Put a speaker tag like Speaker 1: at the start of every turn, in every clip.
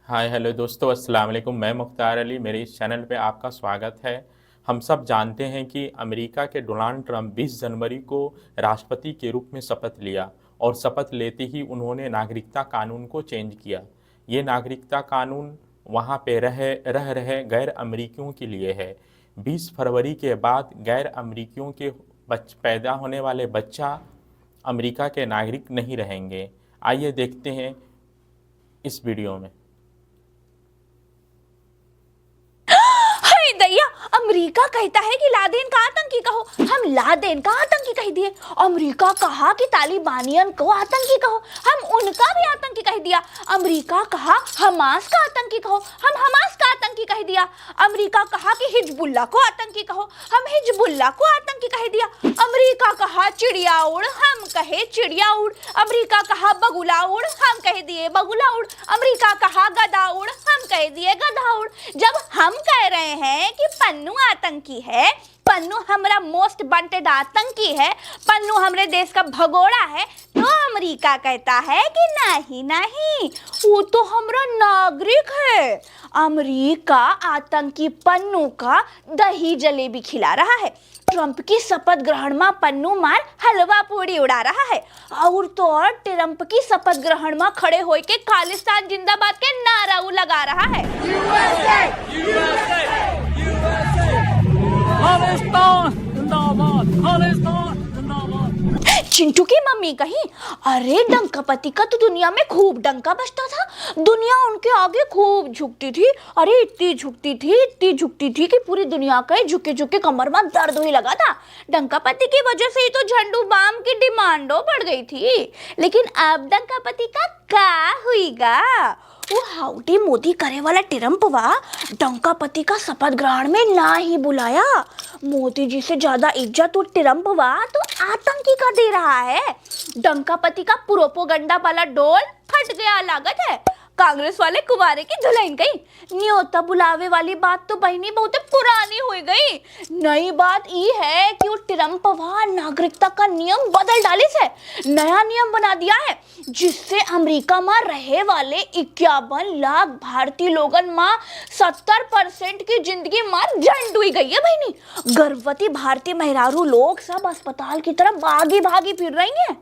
Speaker 1: Hi hello दोस्तों, अस्सलाम वालेकुम। मैं मुख्तार अली, मेरे इस चैनल पे आपका स्वागत है। हम सब जानते हैं कि अमेरिका के डोनाल्ड ट्रंप 20 जनवरी को राष्ट्रपति के रूप में शपथ लिया और शपथ लेते ही उन्होंने नागरिकता कानून को चेंज किया। ये नागरिकता कानून वहाँ पे रह रहे गैर अमेरिकियों के लिए है। 20 फरवरी के बाद गैर अमेरिकियों के पैदा होने वाले बच्चा अमेरिका के नागरिक नहीं रहेंगे। आइए देखते हैं इस वीडियो में।
Speaker 2: हाय दैया, अमेरिका कहता है कि लादेन का आतंकी कहो, हम लादेन का आतंकी कह दिए। अमेरिका कहा कि तालिबानियन को आतंकी कहो, हम उनका भी आतंकी कह दिया। अमेरिका कहा हमास का आतंकी कहो, हम हमास का आतंकी कह दिया। अमेरिका कहा कि हिजबुल्ला को आतंकी कहो, हम हिजबुल्ला को आतंकी कह दिया। अमेरिका कहा चिड़िया उड़, हम कहे चिड़िया उड़। अमेरिका कहा बगुला उड़, हम कह दिए बगुला उड़। अमेरिका कहा गधा उड़, हम कह दिए गधा उड़। जब हम कह रहे हैं कि पन्नू आतंकी है, पन्नू हमारा मोस्ट वांटेड आतंकी है, पन्नू हमारे देश का भगोड़ा है, तो अमेरिका कहता है कि नहीं नहीं, वो तो हमारा नागरिक है। अमेरिका आतंकी पन्नू का दही जलेबी खिला रहा है। ट्रंप की शपथ ग्रहण में पन्नू मार हलवा पूड़ी उड़ा रहा है। और तो और ट्रंप की शपथ ग्रहण में खड़े होकर के खालिस्तान जिंदाबाद के नारा लगा रहा है।
Speaker 3: खालिस्तान जिंदाबाद, खालिस्तान जिंदाबाद।
Speaker 2: चिंटू की मम्मी कही, अरे डंकापति का तो दुनिया में खूब डंका बजता था, दुनिया उनके आगे खूब झुकती थी। अरे इतनी झुकती थी कि पूरी दुनिया का झुके झुके कमर में दर्द हुई लगा था। डंकापति की वजह से ही तो झंडू बाम की डिमांडो बढ़ गई थी। लेकिन अब डंकापति का क्या हुईगा? वो हाउडी मोदी करे वाला ट्रंपवा डंकापति का शपथ ग्रहण में ना ही बुलाया। मोदी जी से ज्यादा इज्जत वो ट्रंपवा तो आतंकी का दे रहा है। डंकापति का प्रोपोगंडा वाला डोल फट गया लागत है। कांग्रेस वाले कुवारे की दुल्हन गई। न्योता बुलावे वाली बात तो बहनी बहुत पुरानी हो गई। नई बात ये है कि वो ट्रंप वहां नागरिकता का नियम बदल डाले से नया नियम बना दिया है, जिससे अमेरिका में रहे वाले 51 लाख भारतीय लोगन में 70% की जिंदगी मार झंड हुई गई है। बहनी गर्भवती भारतीय महिलारू लोग सब अस्पताल की तरफ भागी भागी फिर रही हैं।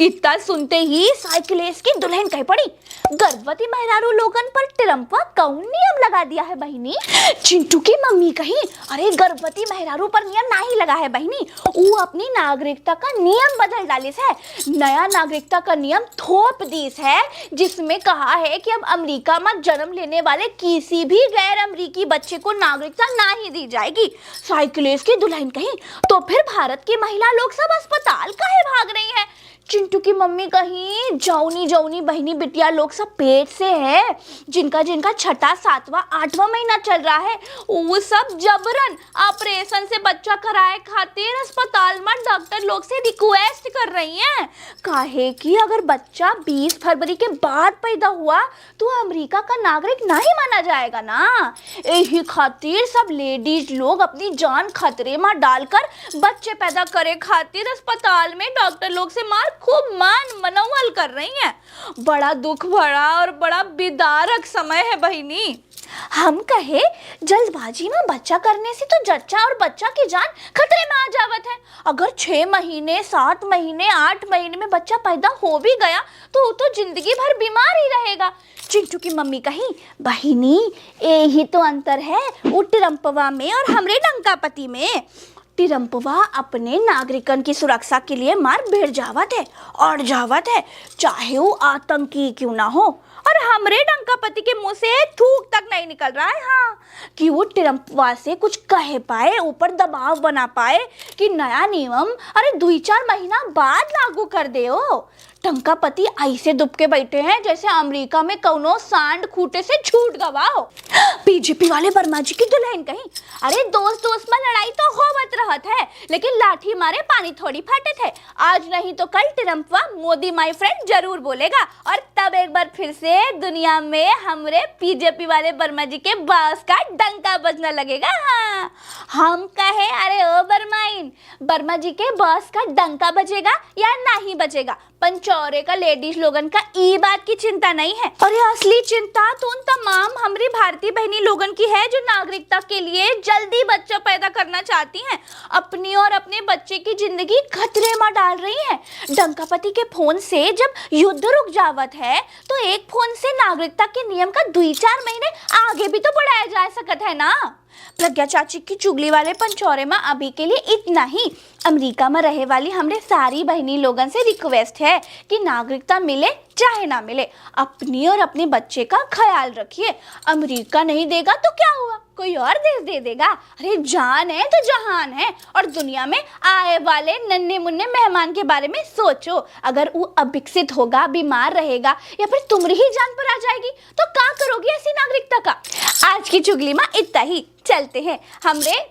Speaker 2: इतना सुनते ही साइकिलिस्ट की दुल्हन कह पड़ी, गर्भवती महिलारू लोगन पर ट्रंप कौन नियम लगा दिया है बहनी? चिंटू की मम्मी कही, अरे गर्भवती महिलारू पर नियम नहीं लगा है बहनी, वो अपनी नागरिकता का नियम बदल डाले है। नया नागरिकता का नियम थोप दीस है, जिसमें कहा है कि अब अमेरिका में जन्म लेने वाले किसी भी गैर अमेरिकी बच्चे को नागरिकता नहीं दी जाएगी। साइकिलिस्ट की दुल्हन कही, तो फिर भारत की महिला लोग सब अस्पताल काहे भाग रही है? चिंटू की मम्मी कहीं जौनी जौनी बहनी बिटिया लोग सब पेट से है, जिनका जिनका छठा सातवां आठवां महीना चल रहा है, वो सब जबरन ऑपरेशन से बच्चा कराए खातिर अस्पताल में डॉक्टर लोग से रिक्वेस्ट कर रही हैं। काहे कि अगर बच्चा 20 फरवरी के बाद पैदा हुआ तो अमेरिका का नागरिक नहीं माना जाएगा ना। यही खातिर सब लेडीज लोग अपनी जान खतरे में डालकर बच्चे पैदा करे खातिर अस्पताल में डॉक्टर लोग से मार खूब मान मनोवल कर रही हैं। बड़ा दुख भरा और बड़ा विदारक समय है बहिनी। हम कहे जल्दबाजी में बच्चा करने से तो जच्चा और बच्चा की जान खतरे में आ जावत है। अगर 6 महीने 7 महीने 8 महीने में बच्चा पैदा हो भी गया तो वो तो जिंदगी भर बीमार ही रहेगा। चिंटू की मम्मी कही, बहिनी यही तो अंतर है वो ट्रंपवा में और हमरे डंकापति में। ट्रंपवा अपने नागरिकन की सुरक्षा के लिए मार भिड़ जावत है और जावत है, चाहे वो आतंकी क्यों ना हो। और हमरे डंकापति के मुंह से थूक तक नहीं निकल रहा है हाँ, कि वो ट्रंपवा से कुछ कह पाए, ऊपर दबाव बना पाए कि नया नियम अरे 2-4 महीना बाद लागू कर दे। डंकापति ऐसे दुबके बैठे हैं जैसे अमेरिका में कौनो सांड खूटे से छूट गवा हो। बीजेपी वाले वर्मा जी की दुल्हन कही, अरे दोस्त दोस्त में लड़ाई तो होवत रहत है, लेकिन लाठी मारे पानी थोड़ी फटे थे। आज नहीं तो कल ट्रंपवा मोदी माय फ्रेंड जरूर बोलेगा और तब एक बार फिर से दुनिया में हमरे बीजेपी वाले वर्मा जी के बॉस का डंका बजना लगेगा। हाँ हम कहे, अरे ओ बर्माइन, वर्मा जी के बॉस का डंका बजेगा या नहीं बजेगा, पंचौरे का लेडीज लोगन का ई बात की चिंता नहीं है। और ये असली चिंता तो उन तमाम हमारी भारतीय बहनी लोगन की है जो नागरिकता के लिए जल्दी बच्चा पैदा करना चाहती हैं, अपनी और अपने बच्चे की जिंदगी खतरे में डाल रही हैं। डंकापति के फोन से जब युद्ध रुक जावत है तो एक फोन से नागरिकता के नियम का 2-4 महीने आगे भी तो बढ़ाया जा सकता है ना। प्रज्ञा चाची की चुगली वाले पंचौरे में अभी के लिए इतना ही। अमेरिका में रहे वाली हमरे सारी बहनी लोगन से रिक्वेस्ट है कि नागरिकता मिले चाहे ना मिले, अपनी और अपने बच्चे का ख्याल रखिए। अमेरिका नहीं देगा तो क्या हुआ, कोई और देश दे देगा। अरे जान है तो जहान है। और दुनिया में आए वाले नन्हे मुन्ने मेहमान के बारे में सोचो, अगर वो अविकसित होगा, बीमार रहेगा या फिर तुम्हारी ही जान पर आ जाएगी तो क्या करोगी ऐसी नागरिकता का। आज की चुगली में इतना ही, चलते हैं हमरे